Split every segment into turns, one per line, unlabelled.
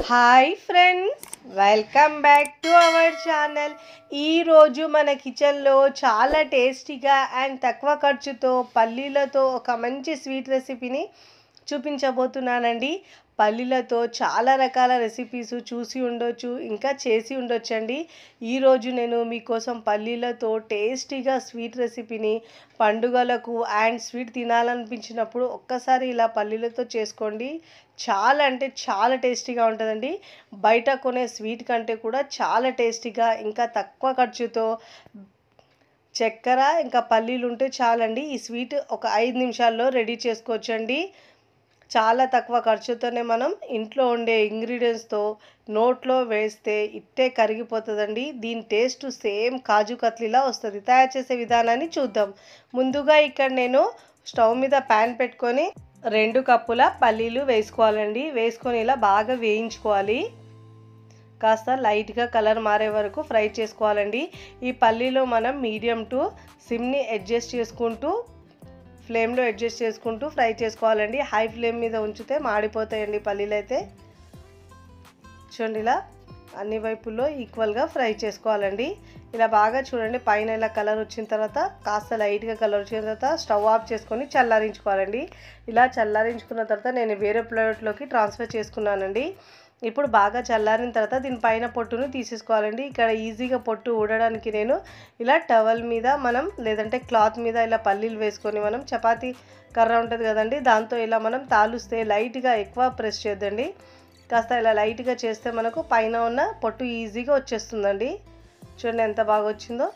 Hi friends, welcome back to our channel. ఈరోజు మన కిచెన్లో చాలా టేస్టీగా అండ్ తక్కువ ఖర్చుతో పల్లీలతో ఒక మంచి స్వీట్ రెసిపీని చూపించబోతున్నానండి. పల్లీలతో చాలా రకాల రెసిపీస్ చూసి ఉండొచ్చు, ఇంకా చేసి ఉండొచ్చండి. ఈరోజు నేను మీకోసం పల్లీలతో టేస్టీగా స్వీట్ రెసిపీని పండుగలకు అండ్ స్వీట్ తినాలనిపించినప్పుడు ఒక్కసారి ఇలా పల్లీలతో చేసుకోండి. చాలా అంటే చాలా టేస్టీగా ఉంటుందండి. బయట కొనే స్వీట్ కంటే కూడా చాలా టేస్టీగా, ఇంకా తక్కువ ఖర్చుతో చక్కెర ఇంకా పల్లీలు ఉంటే చాలండి. ఈ స్వీట్ ఒక 5 నిమిషాల్లో రెడీ చేసుకోవచ్చండి. చాలా తక్కువ ఖర్చుతోనే మనం ఇంట్లో ఉండే ఇంగ్రీడియంట్స్తో నోట్లో వేస్తే ఇట్టే కరిగిపోతుందండి. దీని టేస్ట్ సేమ్ కాజు కత్లీలా వస్తుంది. తయారు చేసే విధానాన్ని చూద్దాం. ముందుగా ఇక్కడ నేను స్టవ్ మీద ప్యాన్ పెట్టుకొని 2 కప్పుల పల్లీలు వేసుకోవాలండి. వేసుకొని ఇలా బాగా వేయించుకోవాలి. కాస్త లైట్గా కలర్ మారే వరకు ఫ్రై చేసుకోవాలండి. ఈ పల్లీలో మనం మీడియం టు సిమ్ని ఫ్లేమ్లో అడ్జస్ట్ చేసుకుంటూ ఫ్రై చేసుకోవాలండి. హై ఫ్లేమ్ మీద ఉంచితే మాడిపోతాయండి పల్లీలు అయితే. చూడండి, ఇలా అన్ని వైపుల్లో ఈక్వల్గా ఫ్రై చేసుకోవాలండి. ఇలా బాగా చూడండి, పైన ఇలా కలర్ వచ్చిన తర్వాత కాస్త లైట్గా కలర్ వచ్చిన తర్వాత స్టవ్ ఆఫ్ చేసుకొని చల్లారించుకోవాలండి. ఇలా చల్లారించుకున్న తర్వాత నేను వేరే ప్లేట్లోకి ట్రాన్స్ఫర్ చేసుకున్నానండి. ఇప్పుడు బాగా చల్లారిన తర్వాత దీనిపైన పొట్టును తీసేసుకోవాలండి. ఇక్కడ ఈజీగా పొట్టు ఊడడానికి నేను ఇలా టవల్ మీద లేదంటే క్లాత్ మీద ఇలా పల్లీలు వేసుకొని మనం చపాతీ కర్ర ఉంటుంది కదండి, దాంతో ఇలా మనం తాలుస్తే లైట్గా ఎక్కువ ప్రెస్ చేద్దండి. కాస్త ఇలా లైట్గా చేస్తే మనకు పైన ఉన్న పొట్టు ఈజీగా వచ్చేస్తుందండి. చూడండి ఎంత బాగా వచ్చిందో.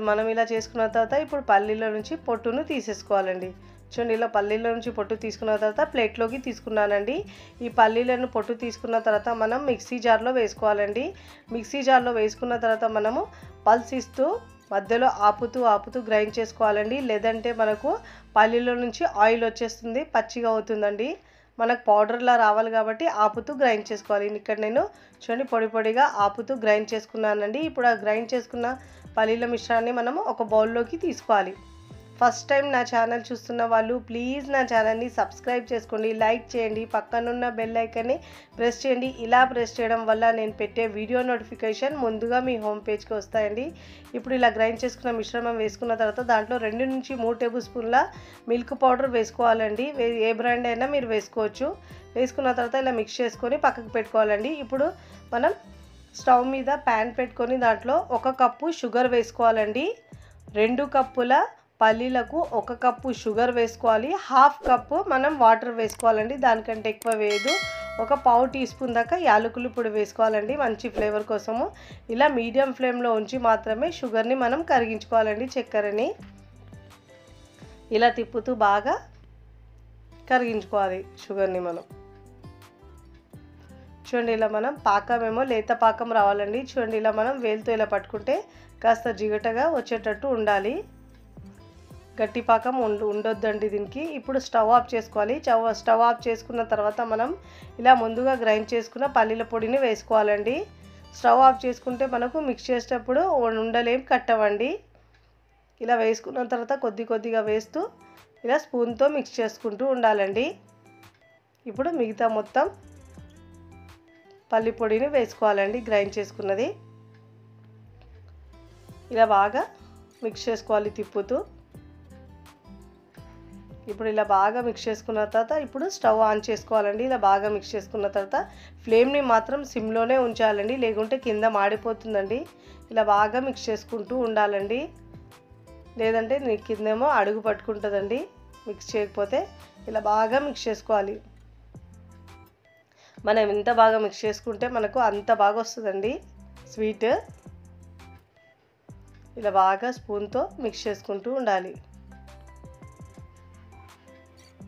మనం ఇలా చేసుకున్న తర్వాత ఇప్పుడు పల్లీలో నుంచి పొట్టును తీసేసుకోవాలండి. చూడండి, ఇలా పల్లీల నుంచి పొట్టు తీసుకున్న తర్వాత ప్లేట్లోకి తీసుకున్నానండి. ఈ పల్లీలను పొట్టు తీసుకున్న తర్వాత మనం మిక్సీ జార్లో వేసుకోవాలండి. మిక్సీ జార్లో వేసుకున్న తర్వాత మనము పల్స్ ఇస్తూ మధ్యలో ఆపుతూ గ్రైండ్ చేసుకోవాలండి. లేదంటే మనకు పల్లీల నుంచి ఆయిల్ వచ్చేస్తుంది, పచ్చిగా అవుతుందండి. మనకు పౌడర్లా రావాలి కాబట్టి ఆపుతూ గ్రైండ్ చేసుకోవాలి. ఇక్కడ నేను చూడండి పొడిగా ఆపుతూ గ్రైండ్ చేసుకున్నానండి. ఇప్పుడు ఆ గ్రైండ్ చేసుకున్న పల్లీల మిశ్రమాన్ని మనము ఒక బౌల్లోకి తీసుకోవాలి. ఫస్ట్ టైం నా ఛానల్ చూస్తున్న వాళ్ళు ప్లీజ్ నా ఛానల్ని సబ్స్క్రైబ్ చేసుకోండి, లైక్ చేయండి, పక్కనున్న బెల్ ఐకాన్ని ప్రెస్ చేయండి. ఇలా ప్రెస్ చేయడం వల్ల నేను పెట్టే వీడియో నోటిఫికేషన్ ముందుగా మీ హోమ్ పేజ్కి వస్తాయండి. ఇప్పుడు ఇలా గ్రైండ్ చేసుకున్న మిశ్రమం వేసుకున్న తర్వాత దాంట్లో 2 నుంచి 3 టేబుల్ స్పూన్ల మిల్క్ పౌడర్ వేసుకోవాలండి. ఏ బ్రాండ్ అయినా మీరు వేసుకోవచ్చు. వేసుకున్న తర్వాత ఇలా మిక్స్ చేసుకొని పక్కకు పెట్టుకోవాలండి. ఇప్పుడు మనం స్టవ్ మీద ప్యాన్ పెట్టుకొని దాంట్లో 1 కప్పు షుగర్ వేసుకోవాలండి. 2 కప్పుల పల్లీలకు 1 కప్పు షుగర్ వేసుకోవాలి. 1/2 కప్పు మనం వాటర్ వేసుకోవాలండి. దానికంటే ఎక్కువ వేయదు. 1 పావు టీ స్పూన్ దాకా యాలకులు పొడి వేసుకోవాలండి మంచి ఫ్లేవర్ కోసము. ఇలా మీడియం ఫ్లేమ్లో ఉంచి మాత్రమే షుగర్ని మనం కరిగించుకోవాలండి. చక్కెరని ఇలా తిప్పుతూ బాగా కరిగించుకోవాలి షుగర్ని మనం. చూడండి, ఇలా మనం పాకమేమో లేత పాకం రావాలండి. చూడండి, ఇలా మనం వేలుతో ఇలా పట్టుకుంటే కాస్త జిగటగా వచ్చేటట్టు ఉండాలి. గట్టి పాకం ఉండొద్దండి దీనికి. ఇప్పుడు స్టవ్ ఆఫ్ చేసుకోవాలి. స్టవ్ ఆఫ్ చేసుకున్న తర్వాత మనం ఇలా ముందుగా గ్రైండ్ చేసుకున్న పల్లీల పొడిని వేసుకోవాలండి. స్టవ్ ఆఫ్ చేసుకుంటే మనకు మిక్స్ చేసేటప్పుడు ఉండలేం కట్టవండి. ఇలా వేసుకున్న తర్వాత కొద్దిగా వేస్తూ ఇలా స్పూన్తో మిక్స్ చేసుకుంటూ ఉండాలండి. ఇప్పుడు మిగతా మొత్తం పల్లి పొడిని వేసుకోవాలండి, గ్రైండ్ చేసుకున్నది. ఇలా బాగా మిక్స్ చేసుకోవాలి తిప్పుతూ. ఇప్పుడు ఇలా బాగా మిక్స్ చేసుకున్న తర్వాత ఇప్పుడు స్టవ్ ఆన్ చేసుకోవాలండి. ఇలా బాగా మిక్స్ చేసుకున్న తర్వాత ఫ్లేమ్ని మాత్రం సిమ్లోనే ఉంచాలండి, లేకుంటే కింద మాడిపోతుందండి. ఇలా బాగా మిక్స్ చేసుకుంటూ ఉండాలండి, లేదంటే కిందేమో అడుగు పట్టుకుంటుందండి మిక్స్ చేయకపోతే. ఇలా బాగా మిక్స్ చేసుకోవాలి. మనం ఎంత బాగా మిక్స్ చేసుకుంటే మనకు అంత బాగా వస్తుందండి స్వీట్. ఇలా బాగా స్పూన్తో మిక్స్ చేసుకుంటూ ఉండాలి.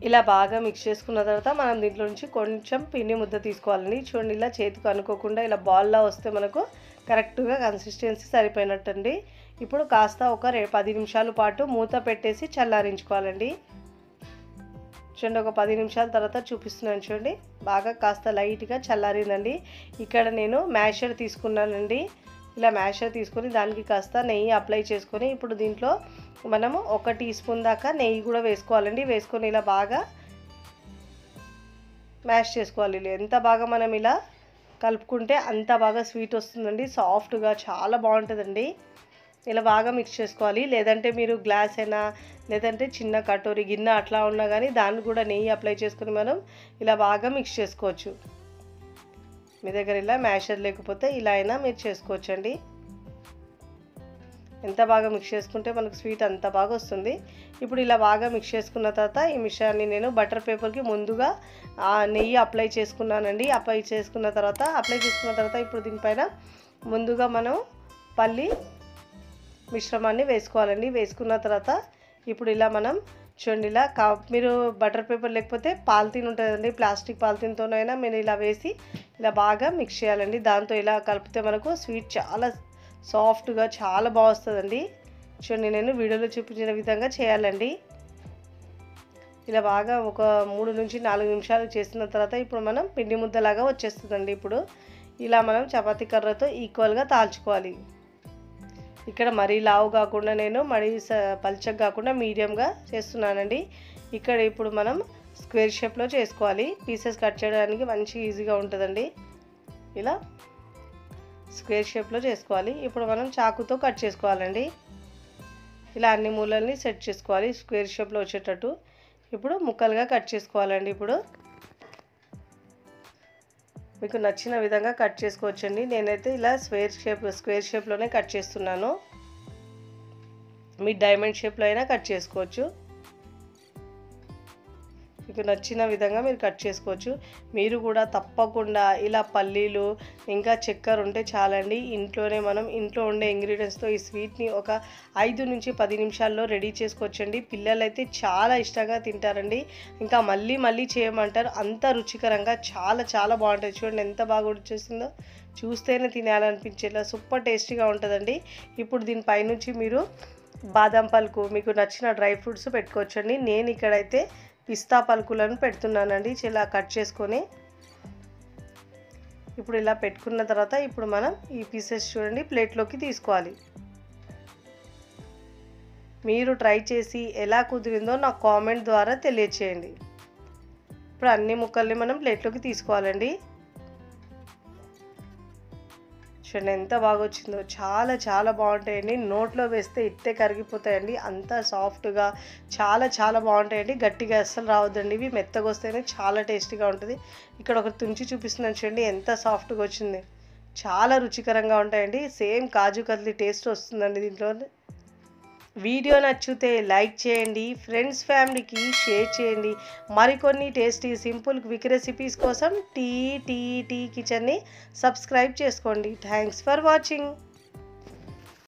ఇలా బాగా మిక్స్ చేసుకున్న తర్వాత మనం దీంట్లో నుంచి కొంచెం పిండి ముద్ద తీసుకోవాలండి. చూడండి, ఇలా చేతికి అనుకోకుండా ఇలా బాల్లా వస్తే మనకు కరెక్ట్గా కన్సిస్టెన్సీ సరిపోయినట్టండి. ఇప్పుడు కాస్త ఒక 10 నిమిషాల పాటు మూత పెట్టేసి చల్లారించుకోవాలండి. చూడండి, ఒక 10 నిమిషాల తర్వాత చూపిస్తున్నాను. చూడండి, బాగా కాస్త లైట్గా చల్లారిందండి. ఇక్కడ నేను మ్యాషర్ తీసుకున్నానండి. ఇలా మ్యాషర్ తీసుకొని దానికి కాస్త నెయ్యి అప్లై చేసుకొని ఇప్పుడు దీంట్లో మనము 1 టీ స్పూన్ దాకా నెయ్యి కూడా వేసుకోవాలండి. వేసుకొని ఇలా బాగా మ్యాష్ చేసుకోవాలి. ఎంత బాగా మనం ఇలా కలుపుకుంటే అంత బాగా స్వీట్ వస్తుందండి. సాఫ్ట్గా చాలా బాగుంటుందండి. ఇలా బాగా మిక్స్ చేసుకోవాలి. లేదంటే మీరు గ్లాస్ అయినా లేదంటే చిన్న కటోరీ గిన్నె అట్లా ఉన్నా కానీ దాన్ని కూడా నెయ్యి అప్లై చేసుకుని మనం ఇలా బాగా మిక్స్ చేసుకోవచ్చు. మీ దగ్గర ఇలా మ్యాషర్ లేకపోతే ఇలా అయినా మీరు చేసుకోవచ్చండి. ఎంత బాగా మిక్స్ చేసుకుంటే మనకు స్వీట్ అంత బాగా వస్తుంది. ఇప్పుడు ఇలా బాగా మిక్స్ చేసుకున్న తర్వాత ఈ మిశ్రమాన్ని నేను బటర్ పేపర్కి ముందుగా నెయ్యి అప్లై చేసుకున్నానండి. అప్లై చేసుకున్న తర్వాత ఇప్పుడు దీనిపైన ముందుగా మనం పల్లి మిశ్రమాన్ని వేసుకోవాలండి. వేసుకున్న తర్వాత ఇప్పుడు ఇలా మనం చూడండి, ఇలా మీరు బటర్ పేపర్ లేకపోతే పాలిథిన్ ఉంటుందండి, ప్లాస్టిక్ పాలిథిన్తోనైనా మీరు ఇలా వేసి ఇలా బాగా మిక్స్ చేయాలండి. దాంతో ఇలా కలిపితే మనకు స్వీట్ చాలా సాఫ్ట్గా చాలా బాగా వస్తుందండి. చూడండి, నేను వీడియోలో చూపించిన విధంగా చేయాలండి. ఇలా బాగా ఒక 3 నుంచి 4 నిమిషాలు చేసిన తర్వాత ఇప్పుడు మనం పిండి ముద్దలాగా వచ్చేస్తుందండి. ఇప్పుడు ఇలా మనం చపాతీ కర్రతో ఈక్వల్గా తాల్చుకోవాలి. ఇక్కడ మరీ లావు కాకుండా నేను మరీ పల్చగా కాకుండా మీడియంగా చేస్తున్నానండి. ఇక్కడ ఇప్పుడు మనం స్క్వేర్ షేప్లో చేసుకోవాలి. పీసెస్ కట్ చేయడానికి మంచి ఈజీగా ఉంటుందండి. ఇలా స్క్వేర్ షేప్లో చేసుకోవాలి. ఇప్పుడు మనం చాకుతో కట్ చేసుకోవాలండి. ఇలా అన్ని మూలల్ని సెట్ చేసుకోవాలి స్క్వేర్ షేప్లో వచ్చేటట్టు. ఇప్పుడు ముక్కలుగా కట్ చేసుకోవాలండి. ఇప్పుడు మీకు నచ్చిన విధంగా కట్ చేసుకోవచ్చండి. నేనైతే ఇలా స్క్వేర్ షేప్లోనే కట్ చేస్తున్నాను. మీ డైమండ్ షేప్లో అయినా కట్ చేసుకోవచ్చు. మీకు నచ్చిన విధంగా మీరు కట్ చేసుకోవచ్చు. మీరు కూడా తప్పకుండా ఇలా పల్లీలు ఇంకా చక్కెర ఉంటే చాలండి. ఇంట్లో ఉండే ఇంగ్రీడియంట్స్తో ఈ స్వీట్ని ఒక 5 నుంచి 10 నిమిషాల్లో రెడీ చేసుకోవచ్చండి. పిల్లలైతే చాలా ఇష్టంగా తింటారండి. ఇంకా మళ్ళీ మళ్ళీ చేయమంటారు. అంత రుచికరంగా చాలా చాలా బాగుంటుంది. చూడండి ఎంత బాగా వచ్చేసిందో, చూస్తేనే తినాలనిపించేలా సూపర్ టేస్టీగా ఉంటుందండి. ఇప్పుడు దీనిపైనుంచి మీరు బాదం పలుకు, మీకు నచ్చిన డ్రై ఫ్రూట్స్ పెట్టుకోవచ్చండి. నేను ఇక్కడైతే పిస్తా పలుకులను పెడుతున్నానండి. ఇలా కట్ చేసుకొని ఇప్పుడు ఇలా పెట్టుకున్న తర్వాత ఇప్పుడు మనం ఈ పీసెస్ చూడండి ప్లేట్లోకి తీసుకోవాలి. మీరు ట్రై చేసి ఎలా కుదిరిందో నాకు కామెంట్ ద్వారా తెలియచేయండి. ఇప్పుడు అన్ని ముక్కల్ని మనం ప్లేట్లోకి తీసుకోవాలండి. చూడండి ఎంత బాగా వచ్చిందో, చాలా చాలా బాగుంటాయండి. నోట్లో వేస్తే ఇట్టే కరిగిపోతాయండి. అంత సాఫ్ట్గా చాలా చాలా బాగుంటాయండి. గట్టిగా అస్సలు రావద్దండి. ఇవి మెత్తగా వస్తేనే చాలా టేస్టీగా ఉంటుంది. ఇక్కడ ఒక తుంచి చూపిస్తున్నాను చూడండి ఎంత సాఫ్ట్గా వచ్చింది. చాలా రుచికరంగా ఉంటాయండి. సేమ్ కాజు కత్లీ టేస్ట్ వస్తుందండి దీంట్లో. వీడియో నచ్చితే లైక్ చేయండి, ఫ్రెండ్స్ ఫ్యామిలీకి షేర్ చేయండి. మరికొన్ని టేస్టీ సింపుల్ క్విక్ రెసిపీస్ కోసం టీ కిచెన్ని సబ్స్క్రైబ్ చేసుకోండి. Thanks for watching.